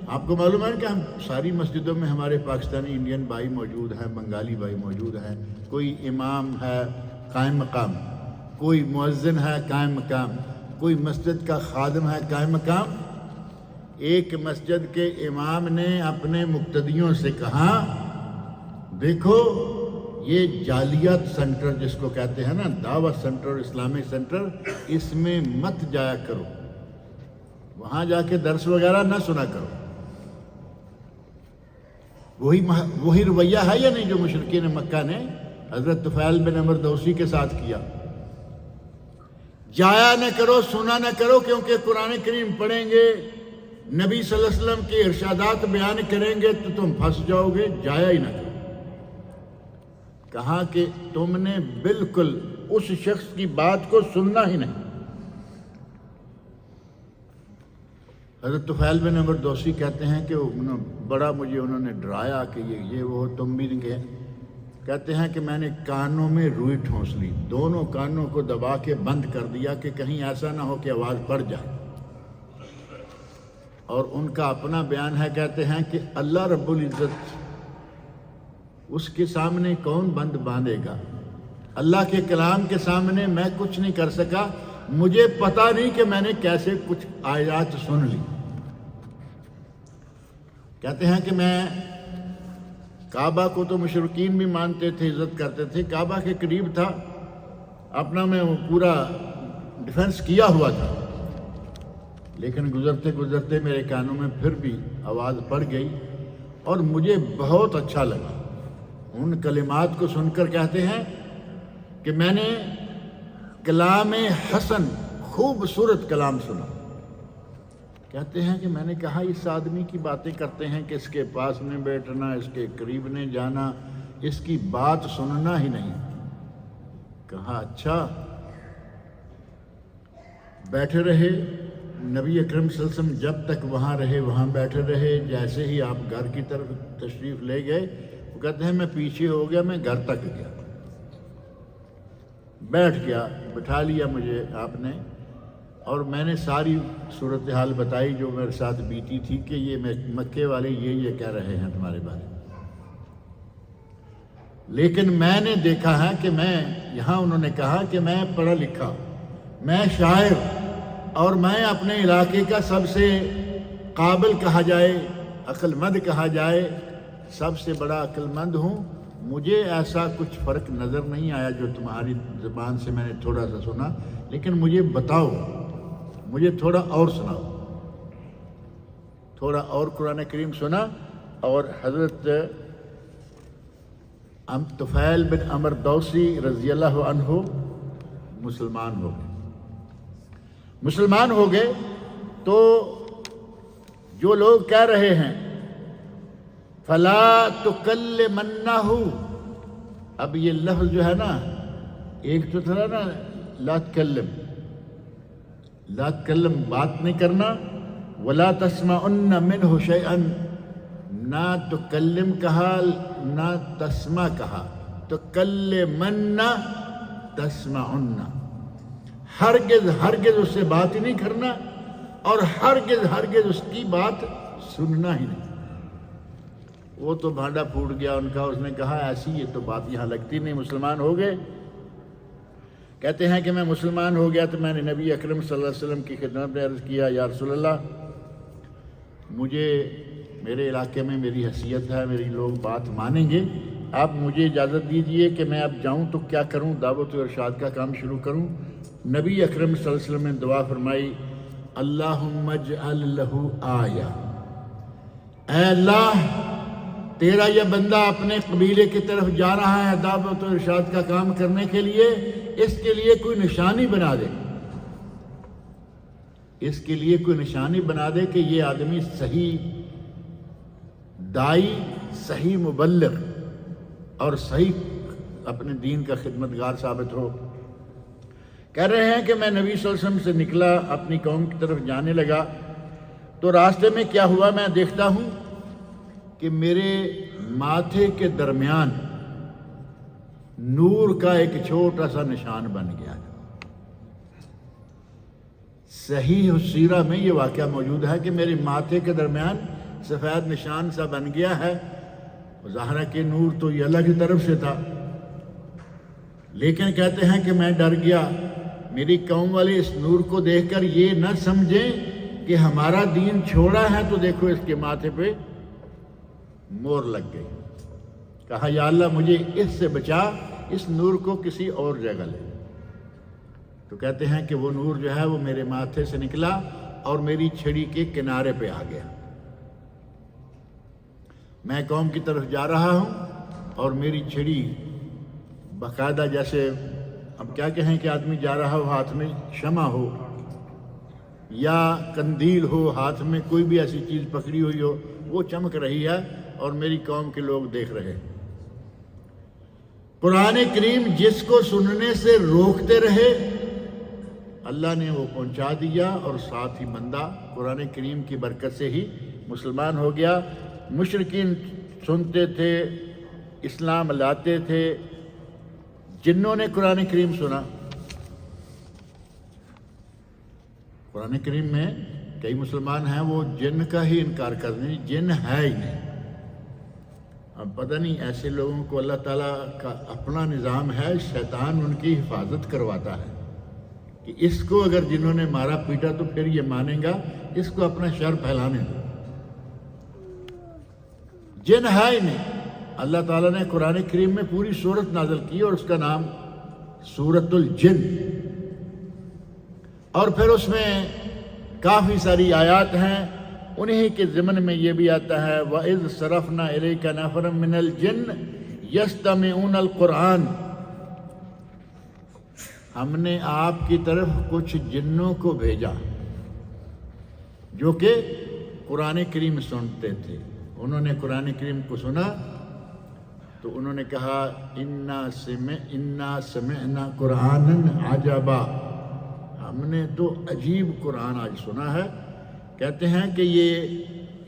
آپ کو معلوم ہے کہ ہم ساری مسجدوں میں ہمارے پاکستانی انڈین بھائی موجود ہیں، بنگالی بھائی موجود ہیں، کوئی امام ہے قائم مقام، کوئی مؤذن ہے قائم مقام، کوئی مسجد کا خادم ہے قائم مقام۔ ایک مسجد کے امام نے اپنے مقتدیوں سے کہا، دیکھو یہ جالیات سینٹر جس کو کہتے ہیں نا، دعوت سینٹر، اسلامک سینٹر، اس میں مت جایا کرو، وہاں جا کے درس وغیرہ نہ سنا کرو۔ وہی رویہ ہے یا نہیں جو مشرکین مکہ نے حضرت طفیل بن عمر دوسی کے ساتھ کیا؟ جایا نہ کرو، سنا نہ کرو، کیونکہ قرآن کریم پڑھیں گے، نبی صلی اللہ علیہ وسلم کے ارشادات بیان کریں گے تو تم پھنس جاؤ گے، جایا ہی نہ کرو۔ کہا کہ تم نے بالکل اس شخص کی بات کو سننا ہی نہیں۔ حضرت طفیل بن عمر دوسی کہتے ہیں کہ بڑا مجھے انہوں نے ڈرایا کہ یہ وہ، تم بھی نہیں گئے، کہتے ہیں کہ میں نے کانوں میں روئی ٹھونس لی، دونوں کانوں کو دبا کے بند کر دیا کہ کہیں ایسا نہ ہو کہ آواز پڑ جائے۔ اور ان کا اپنا بیان ہے، کہتے ہیں کہ اللہ رب العزت اس کے سامنے کون بند باندھے گا؟ اللہ کے کلام کے سامنے میں کچھ نہیں کر سکا، مجھے پتا نہیں کہ میں نے کیسے کچھ آیات سن لی۔ کہتے ہیں کہ میں کعبہ کو تو مشرکین بھی مانتے تھے، عزت کرتے تھے، کعبہ کے قریب تھا، اپنا میں وہ پورا ڈیفنس کیا ہوا تھا، لیکن گزرتے گزرتے میرے کانوں میں پھر بھی آواز پڑ گئی اور مجھے بہت اچھا لگا۔ ان کلمات کو سن کر کہتے ہیں کہ میں نے کلام حسن، خوبصورت کلام سنا۔ کہتے ہیں کہ میں نے کہا اس آدمی کی باتیں کرتے ہیں کہ اس کے پاس میں بیٹھنا، اس کے قریب نہیں جانا، اس کی بات سننا ہی نہیں۔ کہا اچھا۔ بیٹھے رہے، نبی اکرم صلی اللہ علیہ وسلم جب تک وہاں رہے وہاں بیٹھے رہے۔ جیسے ہی آپ گھر کی طرف تشریف لے گئے، وہ کہتے ہیں میں پیچھے ہو گیا، میں گھر تک گیا، بیٹھ گیا، بٹھا لیا مجھے آپ نے، اور میں نے ساری صورتحال بتائی جو میرے ساتھ بیتی تھی کہ یہ مکے والے یہ کہہ رہے ہیں تمہارے بارے میں۔ لیکن میں نے دیکھا ہے کہ میں یہاں، انہوں نے کہا کہ میں پڑھا لکھا، میں شاعر، اور میں اپنے علاقے کا سب سے قابل کہا جائے، عقل مند کہا جائے، سب سے بڑا عقل مند ہوں۔ مجھے ایسا کچھ فرق نظر نہیں آیا جو تمہاری زبان سے میں نے تھوڑا سا سنا، لیکن مجھے بتاؤ، مجھے تھوڑا اور سناؤ۔ تھوڑا اور قرآن کریم سنا، اور حضرت طفیل بن عمر دوسی رضی اللہ عنہ مسلمان ہو گئے۔ مسلمان ہو گئے تو جو لوگ کہہ رہے ہیں فَلَا تُكَلِّمَنَّهُ، اب یہ لفظ جو ہے نا، ایک تو تھا نا لا تکلم، لا تکلم، بات نہیں کرنا، وَلَا تَسْمَعُنَّ مِنْهُ شَيْئًا، نہ تکلم کہا نہ تسمع کہا، تُكَلِّمَنَّ تَسْمَعُنَّ، ہرگز ہرگز اس سے بات ہی نہیں کرنا، اور ہرگز ہرگز اس کی بات سننا ہی نہیں۔ وہ تو بھانڈا پھوٹ گیا ان کا، اس نے کہا ایسی یہ تو بات یہاں لگتی نہیں، مسلمان ہو گئے۔ کہتے ہیں کہ میں مسلمان ہو گیا تو میں نے نبی اکرم صلی اللہ علیہ وسلم کی خدمت میں عرض کیا، یا رسول اللہ، مجھے میرے علاقے میں میری حیثیت ہے، میری لوگ بات مانیں گے، آپ مجھے اجازت دیجئے کہ میں اب جاؤں تو کیا کروں، دعوت و ارشاد کا کام شروع کروں۔ نبی اکرم صلی اللہ علیہ وسلم نے دعا فرمائی، اللہم اجعل لہ آیہ، اے اللہ تیرا یہ بندہ اپنے قبیلے کی طرف جا رہا ہے دعوت و ارشاد کا کام کرنے کے لیے، اس کے لیے کوئی نشانی بنا دے، اس کے لیے کوئی نشانی بنا دے کہ یہ آدمی صحیح دائی، صحیح مبلغ اور صحیح اپنے دین کا خدمتگار ثابت ہو۔ کہہ رہے ہیں کہ میں نبی صلی اللہ علیہ وسلم سے نکلا، اپنی قوم کی طرف جانے لگا، تو راستے میں کیا ہوا، میں دیکھتا ہوں کہ میرے ماتھے کے درمیان نور کا ایک چھوٹا سا نشان بن گیا۔ صحیح سیرہ میں یہ واقعہ موجود ہے کہ میرے ماتھے کے درمیان سفید نشان سا بن گیا ہے۔ ظاہر ہے کہ نور تو یہ اللہ کی طرف سے تھا، لیکن کہتے ہیں کہ میں ڈر گیا، میری قوم والے اس نور کو دیکھ کر یہ نہ سمجھیں کہ ہمارا دین چھوڑا ہے، تو دیکھو اس کے ماتھے پہ مور لگ گئی۔ کہا یا اللہ مجھے اس سے بچا، اس نور کو کسی اور جگہ لے۔ تو کہتے ہیں کہ وہ نور جو ہے وہ میرے ماتھے سے نکلا اور میری چھڑی کے کنارے پہ آ گیا۔ میں قوم کی طرف جا رہا ہوں اور میری چھڑی باقاعدہ، جیسے اب کیا کہیں کہ آدمی جا رہا ہو، ہاتھ میں شمع ہو یا قندیل ہو، ہاتھ میں کوئی بھی ایسی چیز پکڑی ہوئی ہو، وہ چمک رہی ہے اور میری قوم کے لوگ دیکھ رہے۔ قرآن کریم جس کو سننے سے روکتے رہے، اللہ نے وہ پہنچا دیا، اور ساتھ ہی بندہ قرآن کریم کی برکت سے ہی مسلمان ہو گیا۔ مشرکین سنتے تھے، اسلام لاتے تھے جنوں نے قرآن کریم سنا. قرآن کریم میں کئی مسلمان ہیں وہ جن کا ہی انکار کرتے ہیں، جن ہے ہی نہیں. اب پتہ نہیں ایسے لوگوں کو اللہ تعالیٰ کا اپنا نظام ہے، شیطان ان کی حفاظت کرواتا ہے کہ اس کو اگر جنہوں نے مارا پیٹا تو پھر یہ مانیں گا، اس کو اپنا شر پھیلانے دو. جن ہے ہی نہیں. اللہ تعالیٰ نے قرآن کریم میں پوری سورت نازل کی اور اس کا نام سورۃ الجن، اور پھر اس میں کافی ساری آیات ہیں. انہی کے ضمن میں یہ بھی آتا ہے وَإِذْ صَرَفْنَا إِلَيْكَ نَفَرًا مِّنَ الْجِنِّ يَسْتَمِعُونَ الْقُرْآنَ، ہم نے آپ کی طرف کچھ جنوں کو بھیجا جو کہ قرآن کریم سنتے تھے. انہوں نے قرآن کریم کو سنا تو انہوں نے کہا اِنَّا سَمِعْنَا قُرْآنًا عَجَبًا، ہم نے تو عجیب قرآن آج سنا ہے. کہتے ہیں کہ یہ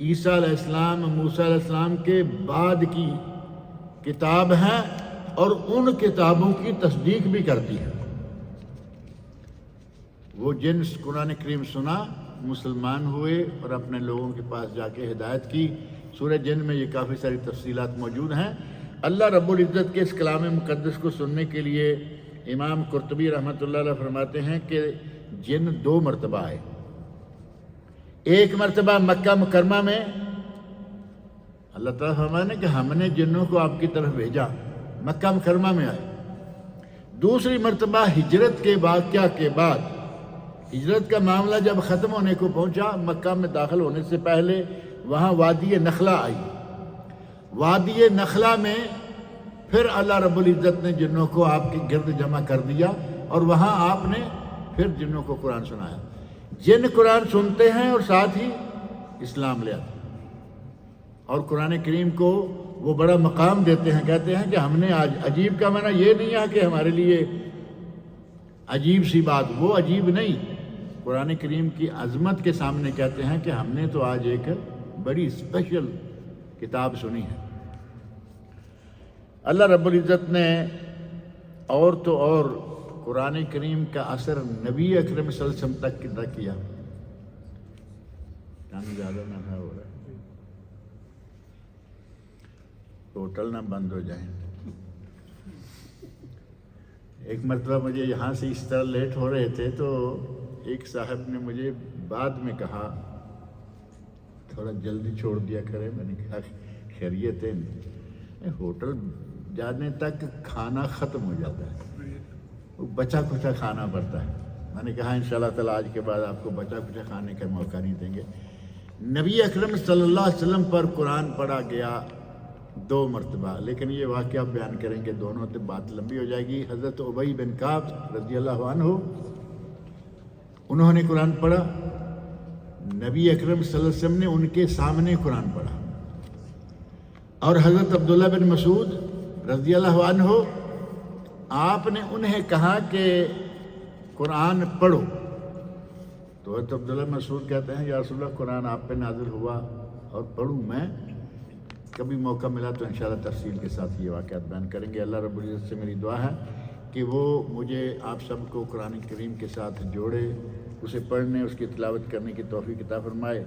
عیسیٰ علیہ السلام، موسیٰ علیہ السلام کے بعد کی کتاب ہے اور ان کتابوں کی تصدیق بھی کرتی ہے. وہ جن قرآن کریم سنا، مسلمان ہوئے اور اپنے لوگوں کے پاس جا کے ہدایت کی. سورہ جن میں یہ کافی ساری تفصیلات موجود ہیں. اللہ رب العزت کے اس کلام مقدس کو سننے کے لیے امام قرطبی رحمۃ اللہ علیہ فرماتے ہیں کہ جن 2 مرتبہ آئے. ایک مرتبہ مکہ مکرمہ میں اللہ تعالیٰ فرمانے کہ ہم نے جنوں کو آپ کی طرف بھیجا، مکہ مکرمہ میں آئے. دوسری مرتبہ ہجرت کے واقعہ کے بعد، ہجرت کا معاملہ جب ختم ہونے کو پہنچا، مکہ میں داخل ہونے سے پہلے وہاں وادی نخلا آئی. وادی نخلا میں پھر اللہ رب العزت نے جنوں کو آپ کے گرد جمع کر دیا اور وہاں آپ نے پھر جنوں کو قرآن سنایا. جن قرآن سنتے ہیں اور ساتھ ہی اسلام لے آتے ہیں اور قرآن کریم کو وہ بڑا مقام دیتے ہیں. کہتے ہیں کہ ہم نے آج، عجیب کا معنی یہ نہیں ہے کہ ہمارے لیے عجیب سی بات، وہ عجیب نہیں، قرآن کریم کی عظمت کے سامنے کہتے ہیں کہ ہم نے تو آج ایک بڑی اسپیشل کتاب سنی ہے. اللہ رب العزت نے اور تو اور قرآن کریم کا اثر نبی اکرم صلی اللہ علیہ وسلم تک نہ کیا. کام زیادہ نہ ہو رہا ہے، ہوٹل نہ بند ہو جائیں. ایک مرتبہ مجھے یہاں سے اس طرح لیٹ ہو رہے تھے تو ایک صاحب نے مجھے بعد میں کہا تھوڑا جلدی چھوڑ دیا کرے. میں نے کہا خیریت ہے؟ ہوٹل جانے تک کھانا ختم ہو جاتا ہے، بچا کچا کھانا پڑتا ہے. میں نے کہا انشاءاللہ تعالیٰ آج کے بعد آپ کو بچا کچا کھانے کا موقع نہیں دیں گے. نبی اکرم صلی اللہ علیہ وسلم پر قرآن پڑھا گیا 2 مرتبہ، لیکن یہ واقعہ بیان کریں گے دونوں سے بات لمبی ہو جائے گی. حضرت ابی بن کعب رضی اللہ عنہ، انہوں نے قرآن پڑھا. نبی اکرم صلی اللہ علیہ وسلم نے ان کے سامنے قرآن پڑھا. اور حضرت عبداللہ بن مسعود رضی اللہ عنہ، آپ نے انہیں کہا کہ قرآن پڑھو. تو حضرت عبداللہ مسعود کہتے ہیں یا رسول اللہ قرآن آپ پہ نازل ہوا اور پڑھوں میں؟ کبھی موقع ملا تو انشاءاللہ تفصیل کے ساتھ یہ واقعات بیان کریں گے. اللہ رب العزت سے میری دعا ہے کہ وہ مجھے آپ سب کو قرآن کریم کے ساتھ جوڑے، اسے پڑھنے، اس کی تلاوت کرنے کی توفیق عطا فرمائے.